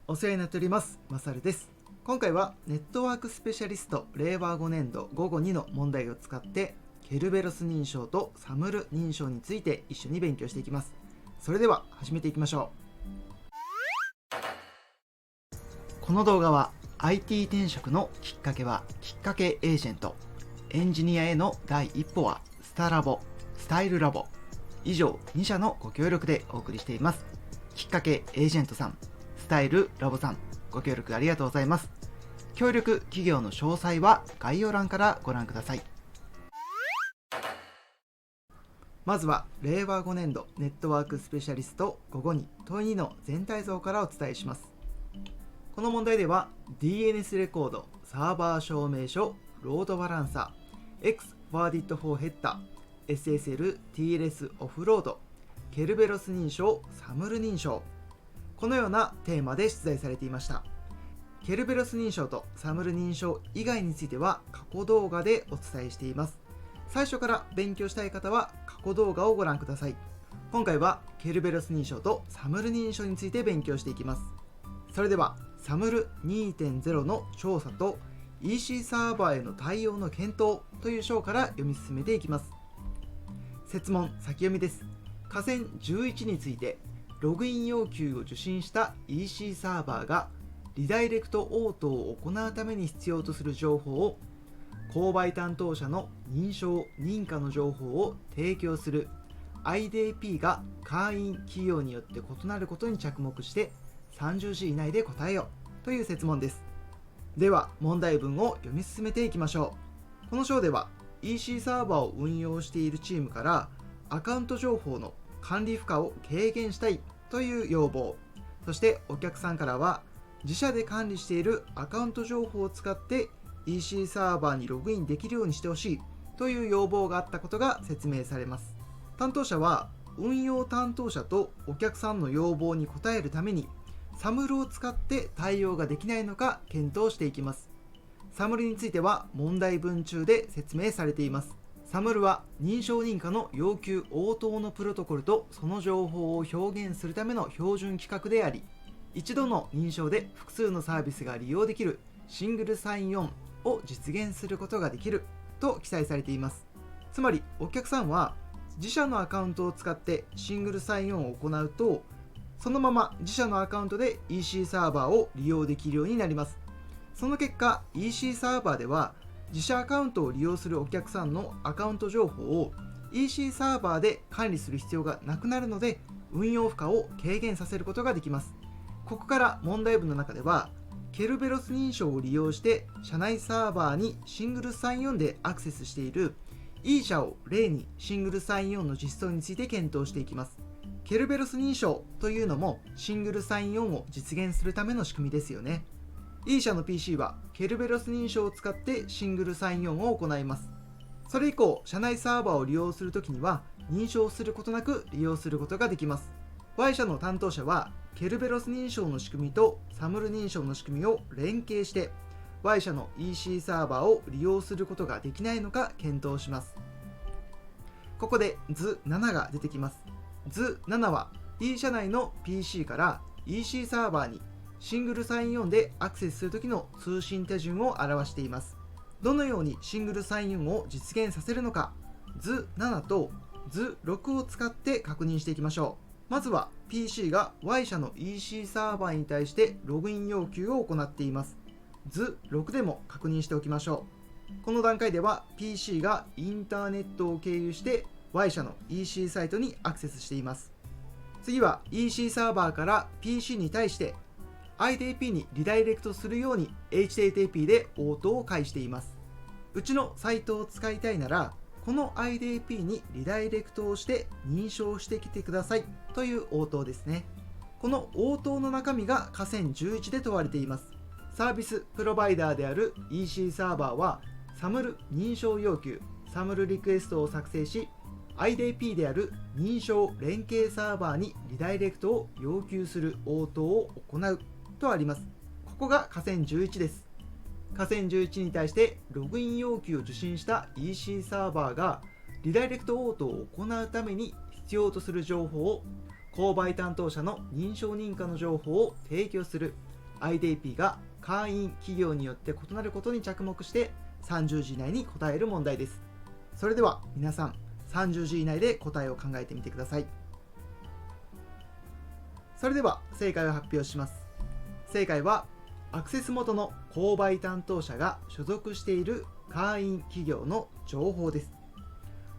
お世話になっております。マサルです。今回はネットワークスペシャリスト令和5年度午後2の問題を使ってケルベロス認証とサムル認証について一緒に勉強していきます。それでは始めていきましょう。この動画は IT 転職のきっかけはきっかけエージェント、エンジニアへの第一歩はスタラボ、スタイルラボ、以上2社のご協力でお送りしています。きっかけエージェントさん、スタイルラボさん、ご協力ありがとうございます。協力企業の詳細は概要欄からご覧ください。まずは令和5年度ネットワークスペシャリスト午後2問2の全体像からお伝えします。この問題では DNS レコード、サーバー証明書、ロードバランサー、X ファーディット4ヘッダー、SSL、TLS オフロード、ケルベロス認証、サムル認証、このようなテーマで出題されていました。ケルベロス認証とサムル認証以外については過去動画でお伝えしています。最初から勉強したい方は過去動画をご覧ください。今回はケルベロス認証とサムル認証について勉強していきます。それではサムル 2.0 の調査と EC サーバーへの対応の検討という章から読み進めていきます。設問先読みです。下線11についてログイン要求を受信した EC サーバーがリダイレクト応答を行うために必要とする情報を購買担当者の認証・認可の情報を提供する IDP が会員企業によって異なることに着目して30字以内で答えよという設問です。では問題文を読み進めていきましょう。この章では EC サーバーを運用しているチームからアカウント情報の管理負荷を軽減したいという要望、そしてお客さんからは自社で管理しているアカウント情報を使って EC サーバーにログインできるようにしてほしいという要望があったことが説明されます。担当者は運用担当者とお客さんの要望に応えるためにサムルを使って対応ができないのか検討していきます。サムルについては問題文中で説明されています。サムルは認証認可の要求応答のプロトコルとその情報を表現するための標準規格であり、一度の認証で複数のサービスが利用できるシングルサインオンを実現することができると記載されています。つまりお客さんは自社のアカウントを使ってシングルサインオンを行うと、そのまま自社のアカウントで EC サーバーを利用できるようになります。その結果 EC サーバーでは自社アカウントを利用するお客さんのアカウント情報を EC サーバーで管理する必要がなくなるので、運用負荷を軽減させることができます。ここから問題文の中ではケルベロス認証を利用して社内サーバーにシングルサインオンでアクセスしている E 社を例にシングルサインオンの実装について検討していきます。ケルベロス認証というのもシングルサインオンを実現するための仕組みですよね。E 社の PC はケルベロス認証を使ってシングルサインオンを行います。それ以降、社内サーバーを利用するときには認証することなく利用することができます。Y 社の担当者はケルベロス認証の仕組みとサムル認証の仕組みを連携して Y 社の EC サーバーを利用することができないのか検討します。ここで図7が出てきます。図7は E 社内の PC から EC サーバーにシングルサインオンでアクセスするときの通信手順を表しています。どのようにシングルサインオンを実現させるのか、図7と図6を使って確認していきましょう。まずは PC が Y 社の EC サーバーに対してログイン要求を行っています。図6でも確認しておきましょう。この段階では PC がインターネットを経由して Y 社の EC サイトにアクセスしています。次は EC サーバーから PC に対してIDP にリダイレクトするように HTTP で応答を返しています。うちのサイトを使いたいならこの IDP にリダイレクトをして認証してきてくださいという応答ですね。この応答の中身が下線11で問われています。サービスプロバイダーである EC サーバーはサムル認証要求、サムルリクエストを作成し IDP である認証連携サーバーにリダイレクトを要求する応答を行うとあります。ここが下線11です。下線11に対してログイン要求を受信した EC サーバーがリダイレクト応答を行うために必要とする情報を購買担当者の認証認可の情報を提供する IDP が会員企業によって異なることに着目して30字以内に答える問題です。それでは皆さん30字以内で答えを考えてみてください。それでは正解を発表します。正解はアクセス元の購買担当者が所属している会員企業の情報です。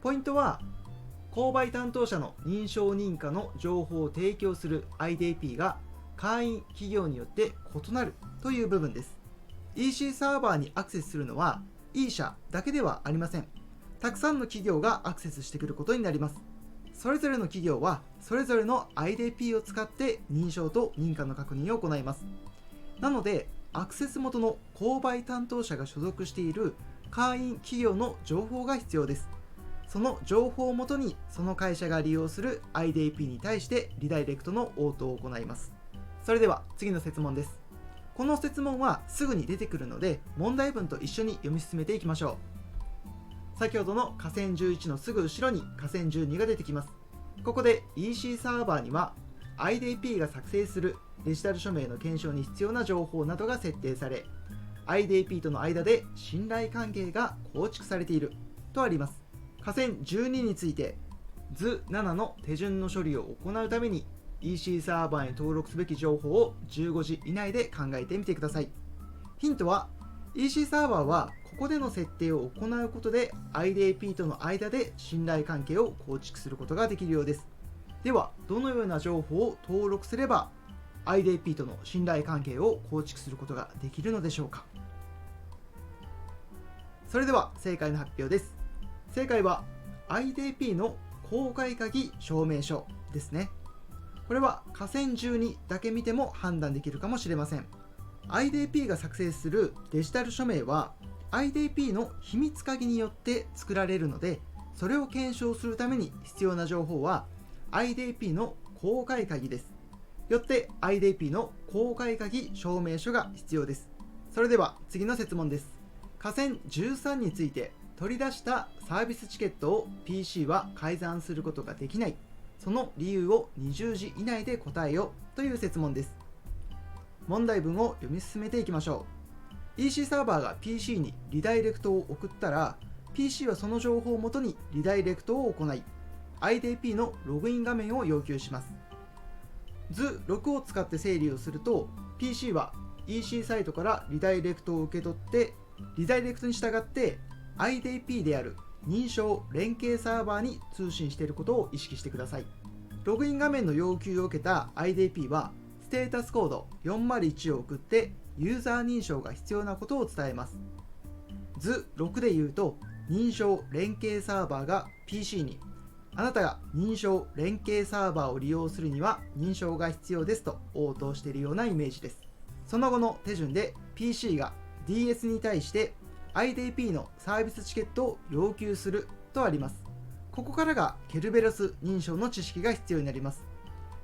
ポイントは購買担当者の認証認可の情報を提供する IDP が会員企業によって異なるという部分です。 EC サーバーにアクセスするのは E 社だけではありません。たくさんの企業がアクセスしてくることになります。それぞれの企業はそれぞれの IDP を使って認証と認可の確認を行います。なのでアクセス元の購買担当者が所属している会員企業の情報が必要です。その情報をもとにその会社が利用する IDP に対してリダイレクトの応答を行います。それでは次の設問です。この設問はすぐに出てくるので問題文と一緒に読み進めていきましょう。先ほどの河川11のすぐ後ろに河川12が出てきます。ここで EC サーバーには IDP が作成するデジタル署名の検証に必要な情報などが設定され IDP との間で信頼関係が構築されているとあります。河川12について図7の手順の処理を行うために EC サーバーに登録すべき情報を15字以内で考えてみてください。ヒントは EC サーバーはここでの設定を行うことで IDP との間で信頼関係を構築することができるようです。ではどのような情報を登録すれば IDP との信頼関係を構築することができるのでしょうか。それでは正解の発表です。正解は IDP の公開鍵証明書ですね。これは河川12だけ見ても判断できるかもしれません。IDP が作成するデジタル署名は IDP の秘密鍵によって作られるので、それを検証するために必要な情報は IDP の公開鍵です。よって IDP の公開鍵証明書が必要です。それでは次の設問です。河川13について取り出したサービスチケットを PC は改ざんすることができない。その理由を20字以内で答えよという設問です。問題文を読み進めていきましょう。EC サーバーが PC にリダイレクトを送ったら PC はその情報をもとにリダイレクトを行い IDP のログイン画面を要求します。図6を使って整理をすると PC は EC サイトからリダイレクトを受け取ってリダイレクトに従って IDP である認証連携サーバーに通信していることを意識してください。ログイン画面の要求を受けた IDP はステータスコード401を送ってユーザー認証が必要なことを伝えます。図6で言うと認証連携サーバーが PC にあなたが認証連携サーバーを利用するには認証が必要ですと応答しているようなイメージです。その後の手順で PC が DS に対してIDP のサービスチケットを要求するとあります。ここからがケルベロス認証の知識が必要になります。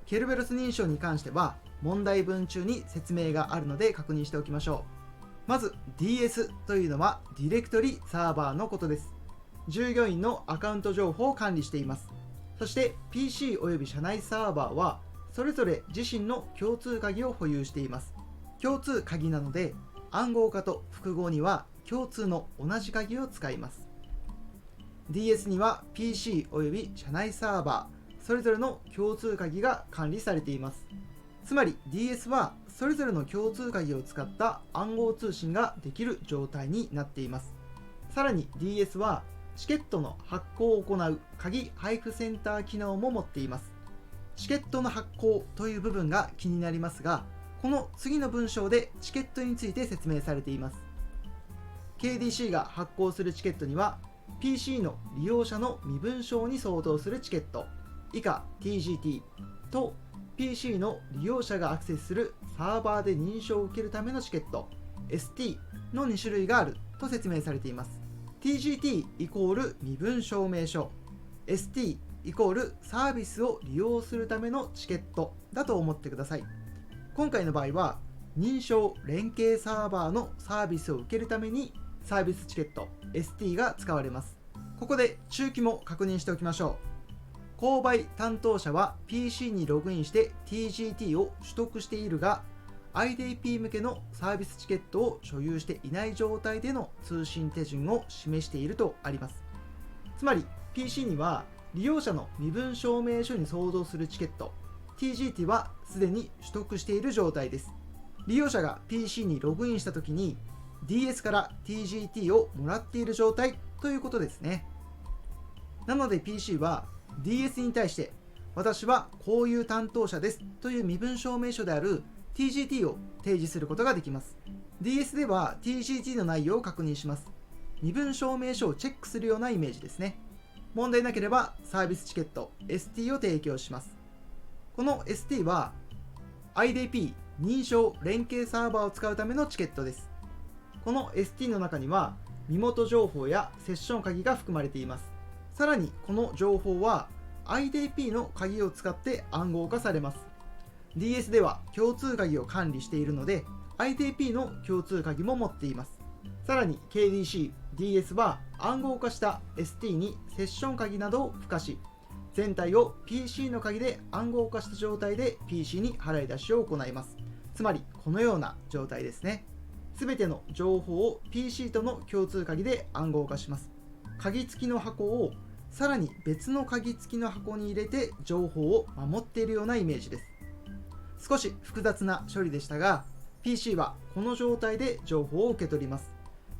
ケルベロス認証に関しては問題文中に説明があるので確認しておきましょう。まず DS というのはディレクトリサーバーのことです。従業員のアカウント情報を管理しています。そして PC および社内サーバーはそれぞれ自身の共通鍵を保有しています。共通鍵なので暗号化と複合には共通の同じ鍵を使います。 DS には PC および社内サーバーそれぞれの共通鍵が管理されています。つまり DS はそれぞれの共通鍵を使った暗号通信ができる状態になっています。さらに DS はチケットの発行を行う鍵配布センター機能も持っています。チケットの発行という部分が気になりますが、この次の文章でチケットについて説明されています。KDC が発行するチケットには PC の利用者の身分証に相当するチケット以下 TGT と PC の利用者がアクセスするサーバーで認証を受けるためのチケット ST の2種類があると説明されています。 TGT イコール身分証明書 ST イコールサービスを利用するためのチケットだと思ってください。今回の場合は認証連携サーバーのサービスを受けるためにサービスチケット ST が使われます。ここで中期も確認しておきましょう。購買担当者は PC にログインして TGT を取得しているが IDP 向けのサービスチケットを所有していない状態での通信手順を示しているとあります。つまり PC には利用者の身分証明書に相当するチケット TGT はすでに取得している状態です。利用者が PC にログインしたときに DS から TGT をもらっている状態ということですね。なので PC は DS に対して私はこういう担当者ですという身分証明書である TGT を提示することができます。DS では TGT の内容を確認します。身分証明書をチェックするようなイメージですね。問題なければサービスチケット ST を提供します。この ST は IDP 認証連携サーバーを使うためのチケットです。この ST の中には身元情報やセッション鍵が含まれています。さらにこの情報は IDP の鍵を使って暗号化されます。DS では共通鍵を管理しているので IDP の共通鍵も持っています。さらに KDC、DS は暗号化した ST にセッション鍵などを付加し、全体を PC の鍵で暗号化した状態で PC に払い出しを行います。つまりこのような状態ですね。すべての情報を PC との共通鍵で暗号化します。鍵付きの箱をさらに別の鍵付きの箱に入れて情報を守っているようなイメージです。少し複雑な処理でしたが、PC はこの状態で情報を受け取ります。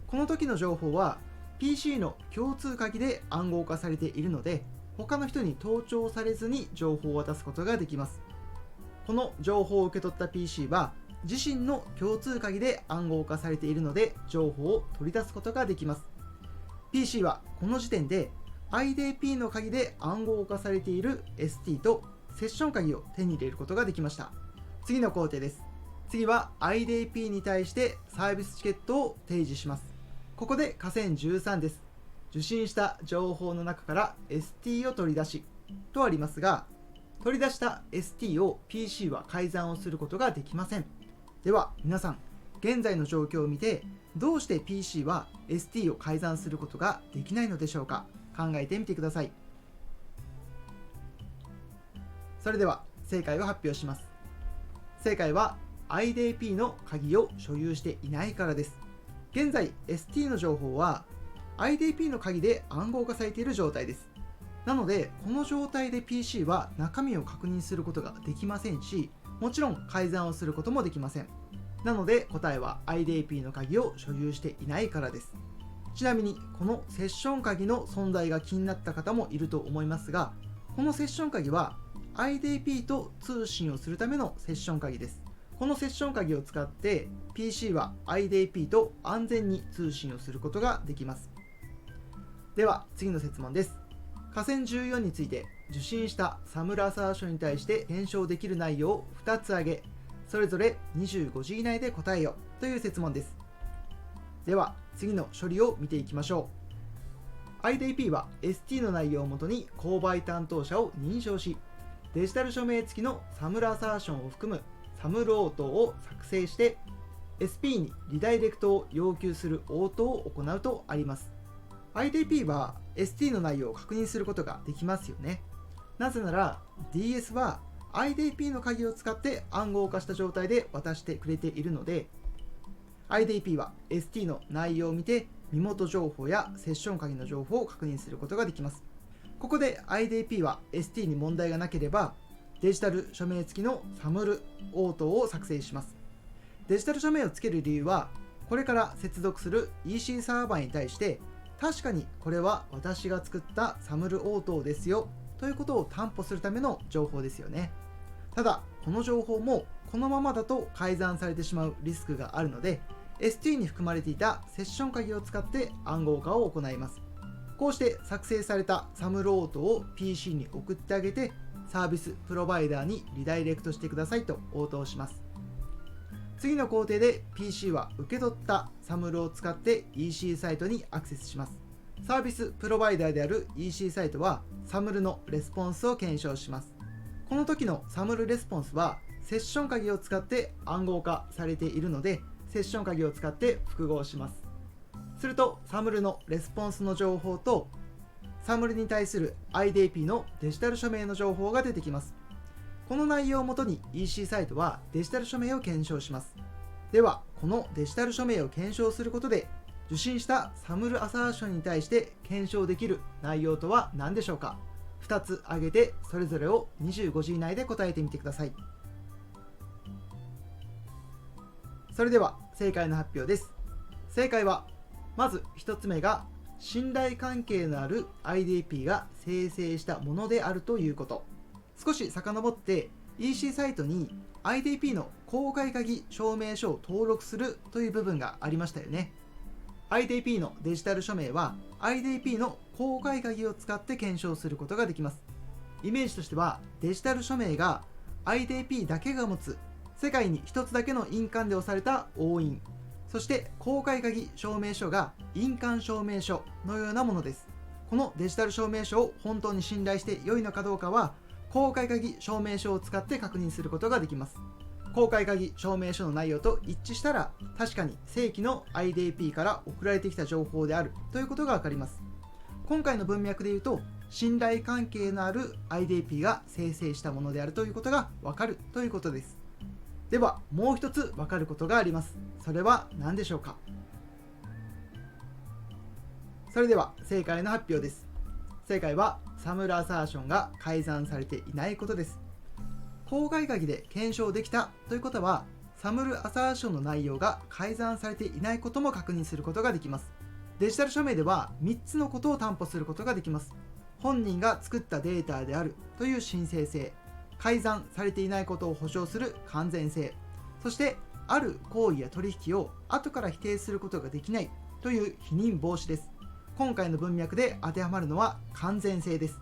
この時の情報は PC の共通鍵で暗号化されているので、他の人に盗聴されずに情報を渡すことができます。この情報を受け取った PC は自身の共通鍵で暗号化されているので情報を取り出すことができます。PC はこの時点で IDP の鍵で暗号化されている ST とセッション鍵を手に入れることができました。次の工程です。次は IDP に対してサービスチケットを提示します。ここで下線13です。受信した情報の中から ST を取り出しとありますが、取り出した ST を PC は改ざんをすることができません。では皆さん、現在の状況を見てどうして PC は ST を改ざんすることができないのでしょうか。考えてみてください。それでは正解を発表します。正解は IDP の鍵を所有していないからです。現在 ST の情報は IDP の鍵で暗号化されている状態です。なのでこの状態で PC は中身を確認することができませんし、もちろん改ざんをすることもできません。なので答えは IDP の鍵を所有していないからです。ちなみにこのセッション鍵の存在が気になった方もいると思いますが、このセッション鍵は IDP と通信をするためのセッション鍵です。このセッション鍵を使って PC は IDP と安全に通信をすることができます。では次の設問です。下線14について受信したサムルアサーションに対して検証できる内容を2つ挙げ、それぞれ25字以内で答えよという設問です。では次の処理を見ていきましょう。 IDP は ST の内容をもとに購買担当者を認証し、デジタル署名付きのサムルアサーションを含むサムル応答を作成して SP にリダイレクトを要求する応答を行うとあります。 IDP は ST の内容を確認することができますよね。なぜなら DS は IDP の鍵を使って暗号化した状態で渡してくれているので、 IDP は ST の内容を見て身元情報やセッション鍵の情報を確認することができます。ここで IDP は ST に問題がなければデジタル署名付きのサムル応答を作成します。デジタル署名をつける理由は、これから接続する EC サーバーに対して確かにこれは私が作ったサムル応答ですよということを担保するための情報ですよね。ただこの情報もこのままだと改ざんされてしまうリスクがあるので、 ST に含まれていたセッション鍵を使って暗号化を行います。こうして作成されたサムル応答を PC に送ってあげて、サービスプロバイダーにリダイレクトしてくださいと応答します。次の工程で PC は受け取ったサムルを使って EC サイトにアクセスします。サービスプロバイダーである EC サイトはサムルのレスポンスを検証します。この時のサムルレスポンスはセッション鍵を使って暗号化されているので、セッション鍵を使って複合します。するとサムルのレスポンスの情報とサムルに対する IDP のデジタル署名の情報が出てきます。この内容をもとに EC サイトはデジタル署名を検証します。では、このデジタル署名を検証することで、受信したサムルアサーションに対して検証できる内容とは何でしょうか。2つ挙げて、それぞれを25字以内で答えてみてください。それでは正解の発表です。正解は、まず1つ目が信頼関係のある IDP が生成したものであるということ。少し遡って EC サイトに IDP の公開鍵証明書を登録するという部分がありましたよね。IDP のデジタル署名は IDP の公開鍵を使って検証することができます。イメージとしては、デジタル署名が IDP だけが持つ世界に一つだけの印鑑で押された押印、そして公開鍵証明書が印鑑証明書のようなものです。このデジタル証明書を本当に信頼して良いのかどうかは、公開鍵証明書を使って確認することができます。公開鍵証明書の内容と一致したら、確かに正規の IDP から送られてきた情報であるということがわかります。今回の文脈で言うと、信頼関係のある IDP が生成したものであるということがわかるということです。では、もう一つわかることがあります。それは何でしょうか。それでは正解の発表です。正解はサムルアサーションが改ざんされていないことです。公開鍵で検証できたということは、サムルアサーションの内容が改ざんされていないことも確認することができます。デジタル署名では3つのことを担保することができます。本人が作ったデータであるという申請性、改ざんされていないことを保証する完全性、そしてある行為や取引を後から否定することができないという否認防止です。今回の文脈で当てはまるのは完全性です。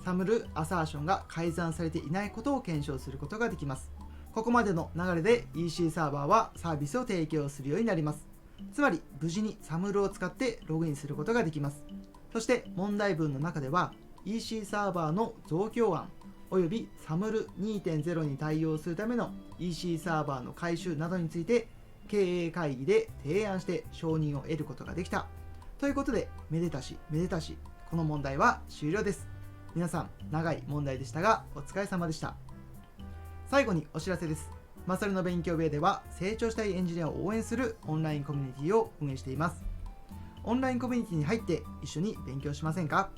サムルアサーションが改ざんされていないことを検証することができます。ここまでの流れで EC サーバーはサービスを提供するようになります。つまり無事にサムルを使ってログインすることができます。そして問題文の中では EC サーバーの増強案およびサムル 2.0 に対応するための EC サーバーの改修などについて経営会議で提案して承認を得ることができたということで、めでたしめでたし、この問題は終了です。皆さん、長い問題でしたがお疲れ様でした。最後にお知らせです。マサルの勉強部屋では成長したいエンジニアを応援するオンラインコミュニティを運営しています。オンラインコミュニティに入って一緒に勉強しませんか？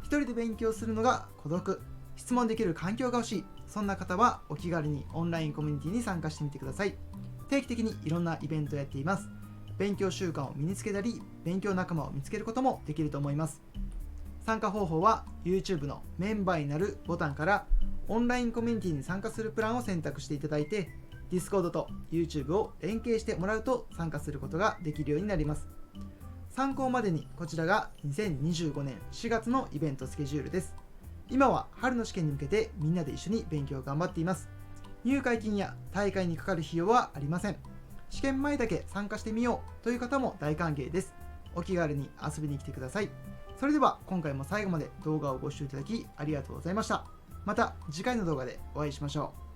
一人で勉強するのが孤独、質問できる環境が欲しい、そんな方はお気軽にオンラインコミュニティに参加してみてください。定期的にいろんなイベントをやっています。勉強習慣を身につけたり、勉強仲間を見つけることもできると思います。参加方法は YouTube のメンバーになるボタンからオンラインコミュニティに参加するプランを選択していただいて、Discord と YouTube を連携してもらうと参加することができるようになります。参考までにこちらが2025年4月のイベントスケジュールです。今は春の試験に向けてみんなで一緒に勉強を頑張っています。入会金や大会にかかる費用はありません。試験前だけ参加してみようという方も大歓迎です。お気軽に遊びに来てください。それでは今回も最後まで動画をご視聴いただきありがとうございました。また次回の動画でお会いしましょう。